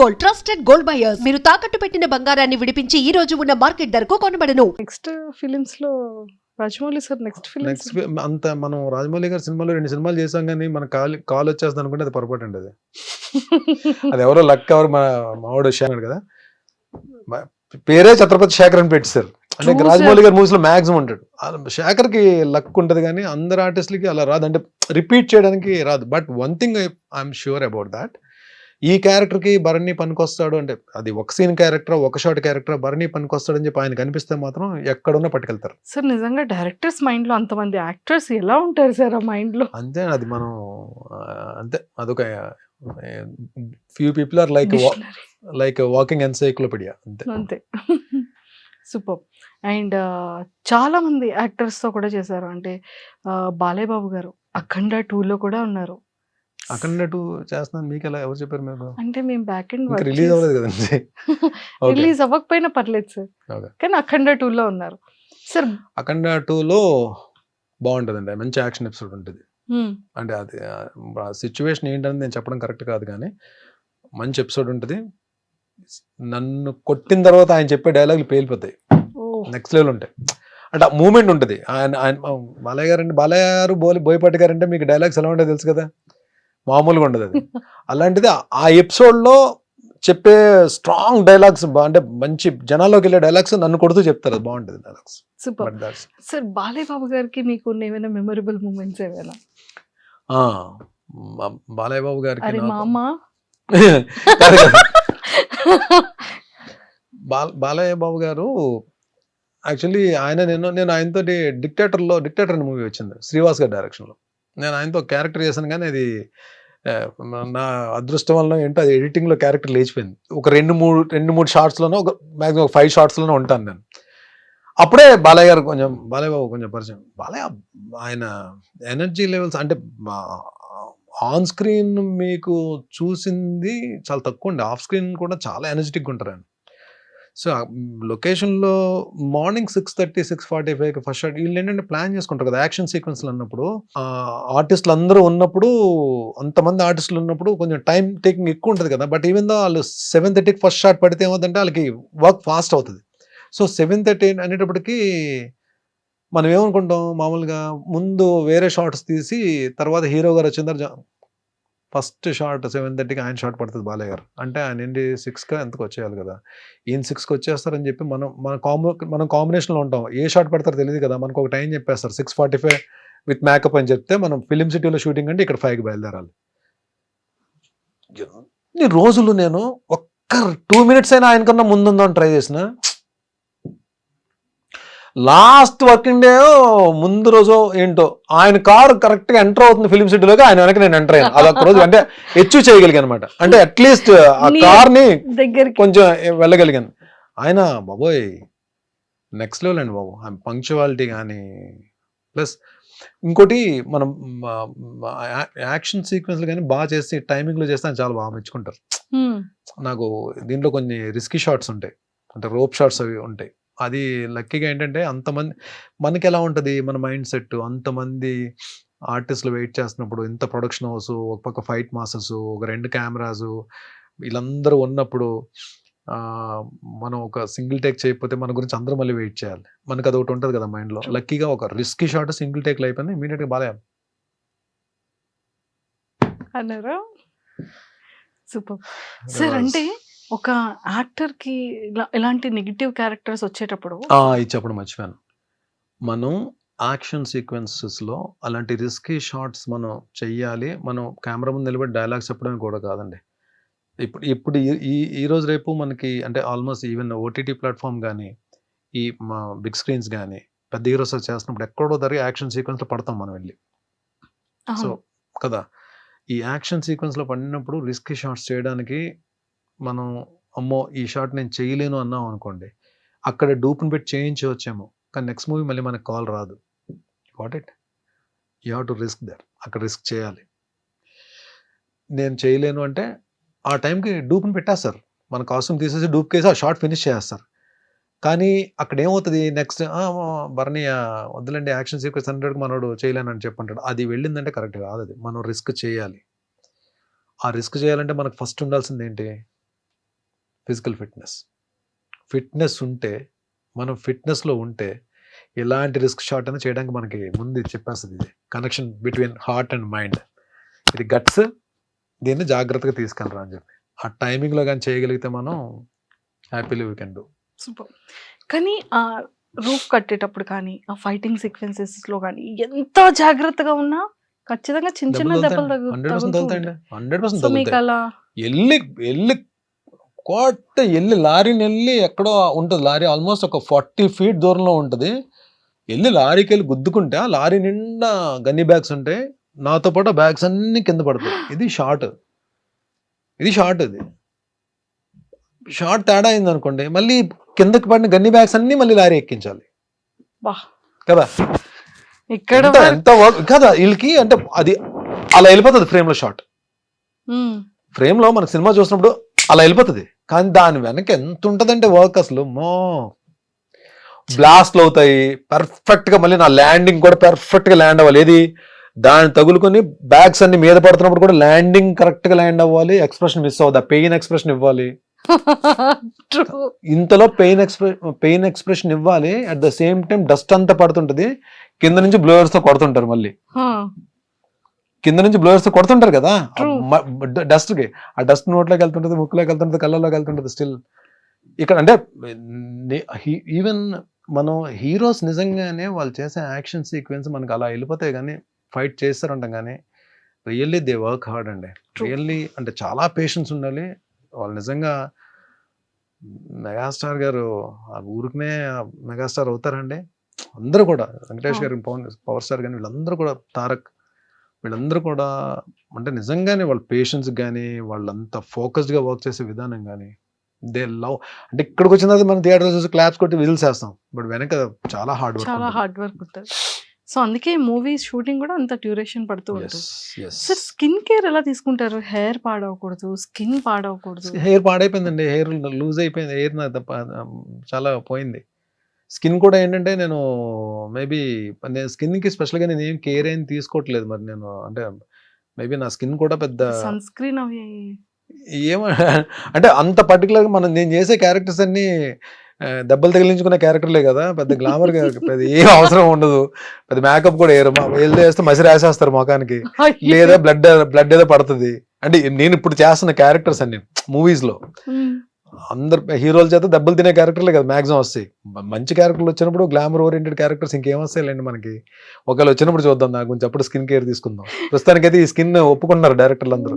Gold, trusted gold buyers. మీరు తాకట్టు పెట్టిన బంగారాన్ని విడిపించి ఈ రోజు ఉన్న మార్కెట్ ధరకు కొనబడను. నెక్స్ట్ ఫిలిమ్స్ లో Rajamouli sir next films next అంత మనం రాజమౌళి గారి సినిమాలో 2 సినిమాలు చేసాం కానీ మన కాల్ వచ్చేస్తుంది అనుకుంటే అది పొరపాటు అండి. అది ఎవరో లక్ ఎవరు మావాడు శేఖర్ కదా, పేరే ఛత్రపతి శేఖర్ అని పెట్టారు. అంటే రాజమౌళి గారి మూవీస్ లో మాక్సిమం ఉంటాడు. శేఖర్ కి లక్ ఉంటది కానీ అందరు ఆర్టిస్టులకి అలా రాదు, అంటే రిపీట్ చేయడానికి రాదు. But one thing I'm sure about that, ఈ క్యారెక్టర్ కి భరణి పనికొస్తాడు అంటే అది ఒక సీన్ క్యారెక్టర్, ఒక షాట్ క్యారెక్టర్, భరణి పనికొస్తాడు అని చెప్పి ఆయన కనిపిస్తే మాత్రం ఎక్కడున్నా పట్టుకెళ్తారు. సార్ నిజంగా డైరెక్టర్స్ మైండ్ లో అంతమంది యాక్టర్స్ ఎలా ఉంటారు సార్ ఆ మైండ్ లో? అంతే, అది మనం అంతే, అదొక few people are like walking encyclopedia అంతే అంతే. సూపర్. అండ్ చాలా మంది యాక్టర్స్ తో కూడా చేశారు. అంటే బాలయ్య బాబు గారు అఖండ 2 లో కూడా ఉన్నారు. అఖండ 2 చేస్తున్నాను మీకు ఎలా ఎవరు చెప్పారు మీరు? అంటే మేము బ్యాక్ ఎండ్ రిలీజ్ అవ్వలేదు కదండి. రిలీజ్ అవ్వకపోయినా పర్లేదు సార్, కానీ అఖండ 2 లో ఉన్నారు సార్. అఖండ 2 లో బాగుంటుందండి, మంచి యాక్షన్ ఎపిసోడ్ ఉంటుంది. అంటే అది సిచ్యువేషన్ ఏంటని నేను చెప్పడం కరెక్ట్ కాదు కానీ మంచి ఎపిసోడ్ ఉంటుంది. నన్ను కొట్టిన తర్వాత ఆయన చెప్పే డైలాగులు పేలిపోతాయి, నెక్స్ట్ లెవెల్ ఉంటాయి. అంటే ఆ మూమెంట్ ఉంటుంది. ఆయన బాలయ్య గారు బోయపాటి గారు అంటే మీకు డైలాగ్స్ ఎలా ఉంటాయో తెలుసు కదా, మామూలుగా ఉండదు అది. అలాంటిది ఆ ఎపిసోడ్లో చెప్పే స్ట్రాంగ్ డైలాగ్స్, అంటే మంచి జనాల్లోకి వెళ్ళే డైలాగ్స్ నన్ను కొడుతూ చెప్తారు, అది బాగుంటుంది dialogues. Super sir. Balayya Babu గారికి మీకు ఏమైనా మెమరబుల్ మూమెంట్స్ ఏమైనా? బాలయ్య బాబు గారికి బాలయ్య బాబు గారు యాక్చువల్లీ నేను ఆయనతో డిక్టేటర్ అనే మూవీ వచ్చింది శ్రీవాస్ గారి డైరెక్షన్లో. నేను ఆయనతో క్యారెక్టర్ చేశాను కానీ అది నా అదృష్టం వల్ల ఏంటో అది ఎడిటింగ్లో క్యారెక్టర్ లేచిపోయింది. ఒక రెండు మూడు షార్ట్స్లోనో మ్యాక్సిమం 5 షార్ట్స్లోనో ఉంటాను నేను. అప్పుడే బాలయ్య బాబు కొంచెం పరిచయం. బాలయ్య ఆయన ఎనర్జీ లెవెల్స్ అంటే ఆన్ స్క్రీన్ మీకు చూసింది చాలా తక్కువ అండి, ఆఫ్ స్క్రీన్ కూడా చాలా ఎనర్జెటిక్గా ఉంటారు ఆయన. సో లొకేషన్లో మార్నింగ్ 6:30, 6:45 ఫస్ట్ షాట్. వీళ్ళు ఏంటంటే ప్లాన్ చేసుకుంటారు కదా యాక్షన్ సీక్వెన్స్లు అన్నప్పుడు, ఆర్టిస్టులు అందరూ ఉన్నప్పుడు, అంతమంది ఆర్టిస్టులు ఉన్నప్పుడు కొంచెం టైం టేకింగ్ ఎక్కువ ఉంటుంది కదా. బట్ ఈవెన్ దో వాళ్ళు 7:30 ఫస్ట్ షాట్ పడితే ఏమవుతుందంటే వాళ్ళకి వర్క్ ఫాస్ట్ అవుతుంది. సో 7:30 అనేటప్పటికి మనం ఏమనుకుంటాం మామూలుగా, ముందు వేరే షార్ట్స్ తీసి తర్వాత హీరో గారు వచ్చిన తర్వాత ఫస్ట్ షార్ట్ 7:30కి ఆయన షార్ట్ పడుతుంది బాలయ్య గారు. అంటే ఆయన ఏంటి 6కి ఎంతకు వచ్చేయాలి కదా, ఈయన 6కి వచ్చేస్తారని చెప్పి మనం కాంబినేషన్లో ఉంటాం. ఏ షార్ట్ పడతారో తెలియదు కదా, మనకు ఒక టైం చెప్పేస్తారు 6:45 విత్ మేకప్ అని చెప్తే మనం ఫిలిం సిటీలో షూటింగ్ అంటే ఇక్కడ 5కి బయలుదేరాలి. ఎన్ని రోజులు నేను ఒక్క 2 minutes అయినా ఆయనకన్నా ముందుందని ట్రై చేసిన. లాస్ట్ వర్కింగ్ డే ముందు రోజు ఏంటో ఆయన కారు కరెక్ట్గా ఎంటర్ అవుతుంది ఫిలిం సిటీలోకి, ఆయన వెనక నేను ఎంటర్ అయ్యాను. అదొక రోజు అంటే అచీవ్ చేయగలిగాను అనమాట. అంటే అట్లీస్ట్ ఆ కార్ని కొంచెం వెళ్ళగలిగాను. ఆయన బాబోయ్ నెక్స్ట్ లెవెల్ అండి బాబు, పంక్చువాలిటీ కానీ. ప్లస్ ఇంకోటి మనం యాక్షన్ సీక్వెన్స్లు కానీ బాగా చేసి టైమింగ్లో చేస్తే ఆయన చాలా బాగా మెచ్చుకుంటారు. నాకు దీంట్లో కొన్ని రిస్కీ షాట్స్ ఉంటాయి, అంటే రోప్ షాట్స్ అవి ఉంటాయి. అది లక్కీగా ఏంటంటే అంతమంది మనకి ఎలా ఉంటుంది మన మైండ్ సెట్, అంతమంది ఆర్టిస్టులు వెయిట్ చేస్తున్నప్పుడు, ఇంత ప్రొడక్షన్ హౌస్, ఒక పక్క ఫైట్ మాస్టర్స్, ఒక 2 కెమెరాస్, వీళ్ళందరూ ఉన్నప్పుడు మనం ఒక సింగిల్ టేక్ చేయకపోతే మన గురించి అందరూ మళ్ళీ వెయిట్ చేయాలి. మనకు అది ఒకటి ఉంటుంది కదా మైండ్లో. లక్కీగా ఒక రిస్కీ షాట్ సింగిల్ టేక్లో అయిపోయింది, ఇమీడియట్గా బాలయ్య అన్నారా? Super sir. అంటే ఒక యాక్టర్ కి ఇలాంటి నెగిటివ్ క్యారెక్టర్స్ వచ్చేటప్పుడు ఇది చెప్పడం మర్చిపోయాను, మనం యాక్షన్ సీక్వెన్సెస్లో అలాంటి రిస్కీ షాట్స్ మనం చెయ్యాలి. మనం కెమెరా ముందు నిలబడి డైలాగ్స్ చెప్పడమే కూడా కాదండి. ఇప్పుడు ఈ రోజు రేపు మనకి అంటే ఆల్మోస్ట్ ఈవెన్ ఓటీటీ ప్లాట్ఫామ్ కానీ, ఈ మా బిగ్ స్క్రీన్స్ కానీ, పెద్ద హీరోస్ చేస్తున్నప్పుడు ఎక్కడో దగ్గర యాక్షన్ సీక్వెన్స్లో పడతాం మనం వెళ్ళి. సో కదా, ఈ యాక్షన్ సీక్వెన్స్లో పడినప్పుడు రిస్కీ షాట్స్ చేయడానికి మనం అమ్మో ఈ షాట్ నేను చేయలేను అన్నాం అనుకోండి, అక్కడ డూప్ని పెట్టి చేయించవచ్చేమో, కానీ నెక్స్ట్ మూవీ మళ్ళీ మనకు కాల్ రాదు. What it you have to risk there, అక్కడ రిస్క్ చేయాలి. నేను చేయలేను అంటే ఆ టైంకి డూప్ని పెట్టేస్తారు, మన కాస్ట్యూమ్ తీసేసి డూప్ కేసి ఆ షార్ట్ ఫినిష్ చేస్తారు. కానీ అక్కడ ఏమవుతుంది నెక్స్ట్, భరణి వద్దులండి యాక్షన్ సీక్వెన్స్ 100కి మనోడు చేయలేనని చెప్పంటాడు. అది వెళ్ళిందంటే కరెక్ట్ కాదు, అది మనం రిస్క్ చేయాలి. ఆ రిస్క్ చేయాలంటే మనకు ఫస్ట్ ఉండాల్సింది ఏంటి, ఫిజికల్ ఫిట్నెస్ ఉంటే, మనం ఫిట్నెస్లో ఉంటే ఎలాంటి రిస్క్ షాట్ అయినా చేయడానికి మనకి ముందు ఇది చెప్పేస్తుంది. ఇది connection between heart and mind, ఇది గట్స్, దీన్ని జాగ్రత్తగా తీసుకెళ్ళరా అని చెప్పి ఆ టైమింగ్లో కానీ చేయగలిగితే మనం happily we can do. Super. కానీ ఆ రూఫ్ కట్టేటప్పుడు కానీ ఆ ఫైటింగ్ సీక్వెన్సెస్లో కానీ ఎంత జాగ్రత్తగా ఉన్నా ఖచ్చితంగా చిన్న చిన్న దెబ్బలు 100% తగులుతాయండి, 100% సో మీకు తగులుతాయి. అలా వెళ్ళి కోట వెళ్ళి లారీని వెళ్ళి ఎక్కడో ఉంటుంది, లారీ ఆల్మోస్ట్ ఒక 40 feet దూరంలో ఉంటుంది. వెళ్ళి లారీకి వెళ్ళి గుద్దుకుంటే ఆ లారీ నిండా గన్నీ బ్యాగ్స్ ఉంటాయి, నాతో పాటు బ్యాగ్స్ అన్ని కింద పడతాయి. ఇది షార్ట్, ఇది షార్ట్ తేడా అయింది అనుకోండి, మళ్ళీ కిందకి పడిన గన్నీ బ్యాగ్స్ అన్ని మళ్ళీ లారీ ఎక్కించాలి బా కదా. ఇక్కడ ఎంత వర్క్ కదా వీళ్ళకి, అంటే అది అలా వెళ్ళిపోతుంది ఫ్రేమ్లో షార్ట్. ఫ్రేమ్లో మనకు సినిమా చూసినప్పుడు అలా వెళ్ళిపోతుంది, కానీ దాని వెనక ఎంత ఉంటుందంటే వర్క్ అసలు బ్లాస్ట్లు అవుతాయి పర్ఫెక్ట్గా, మళ్ళీ నా ల్యాండింగ్ కూడా పర్ఫెక్ట్గా ల్యాండ్ అవ్వాలి. ఏది దాన్ని తగులుకొని బ్యాగ్స్ అన్ని మీద పడుతున్నప్పుడు కూడా ల్యాండింగ్ కరెక్ట్గా ల్యాండ్ అవ్వాలి, ఎక్స్ప్రెషన్ మిస్ అవ్వదు, ఆ పెయిన్ ఎక్స్ప్రెషన్ ఇవ్వాలి. ఇంతలో పెయిన్ ఎక్స్ప్రెషన్ ఇవ్వాలి, at the same time dust అంతా పడుతుంటది, కింద నుంచి బ్లోయర్స్ తో కొడుతుంటారు, మళ్ళీ కింద నుంచి బ్లోయర్స్ తో కొడుతుంటారు కదా డస్ట్ కి, ఆ డస్ట్ నోట్లోకి వెళ్తుంటది, ముక్కులోకి వెళ్తుంటది, కళ్ళలోకి వెళ్తుంటది. స్టిల్ ఇక్కడ అంటే ఈవెన్ మనం హీరోస్ నిజంగానే వాళ్ళు చేసే యాక్షన్ సీక్వెన్స్ మనకు అలా వెళ్ళిపోతాయి, కానీ ఫైట్ చేస్తారంటాం, కానీ రియల్లీ దే వర్క్ హార్డ్ అండి. రియల్లీ అంటే చాలా పేషెన్స్ ఉండాలి వాళ్ళు. నిజంగా మెగాస్టార్ గారు ఆ ఊరికనే మెగాస్టార్ అవుతారండి. అందరూ కూడా వెంకటేష్ గారు, పవర్ స్టార్ కానీ వీళ్ళందరూ కూడా, తారక్, వీళ్ళందరూ కూడా అంటే నిజంగానే వాళ్ళ పేషెన్స్ కానీ వాళ్ళంతా ఫోకస్డ్గా వర్క్ చేసే విధానం కానీ దే లవ్. అంటే ఇక్కడికి వచ్చినది మనం థియేటర్ చూసి క్లాప్స్ కొట్టి విజిల్స్ వేస్తాం, బట్ వెనక చాలా హార్డ్ వర్క్ ఉంటుంది. సో అందుకే మూవీ షూటింగ్ కూడా అంత డ్యూరేషన్ పడుతూ ఉంటుంది. సార్ స్కిన్ కేర్ ఎలా తీసుకుంటారు? హెయిర్ పాడవకూడదు, స్కిన్ పాడవకూడదు. హెయిర్ పాడైపోయిందండి, హెయిర్ లూజ్ అయిపోయింది, హెయిర్ చాలా పోయింది. స్కిన్ కూడా ఏంటంటే నేను మేబీ నేను స్కిన్కి స్పెషల్గా నేను ఏం కేర్ ఏం తీసుకోవట్లేదు. మరి నేను అంటే మేబీ నా స్కిన్ కూడా పెద్ద సన్ స్క్రీన్ అవి ఏమో అంటే అంత పర్టికులర్గా నేను చేసే క్యారెక్టర్స్ అన్ని దెబ్బలు తగిలించుకునే క్యారెక్టర్లే కదా, పెద్ద గ్లామర్ పెద్ద ఏం అవసరం ఉండదు, పెద్ద మేకప్ కూడా వెళ్తే వేస్తే మసి రాసేస్తారు ముఖానికి, లేదా బ్లడ్ ఏదో పడుతుంది. అంటే నేను ఇప్పుడు చేస్తున్న క్యారెక్టర్స్ అన్ని మూవీస్ లో అందరు హీరోల చేత దెబ్బలు తినే క్యారెక్టర్లే కదా మాక్సిమం వస్తాయి. మంచి క్యారెక్టర్లు వచ్చినప్పుడు గ్లామర్ ఓరియంటెడ్ క్యారెక్టర్స్ ఇంకేం వస్తాయిలేండి మనకి. ఒకవేళ వచ్చినప్పుడు చూద్దాం, నాకు కొంచెం అప్పుడు స్కిన్ కేర్ తీసుకుందాం. ప్రస్తుతానికైతే ఈ స్కిన్ ఒప్పుకుంటున్నారు డైరెక్టర్లు అందరూ.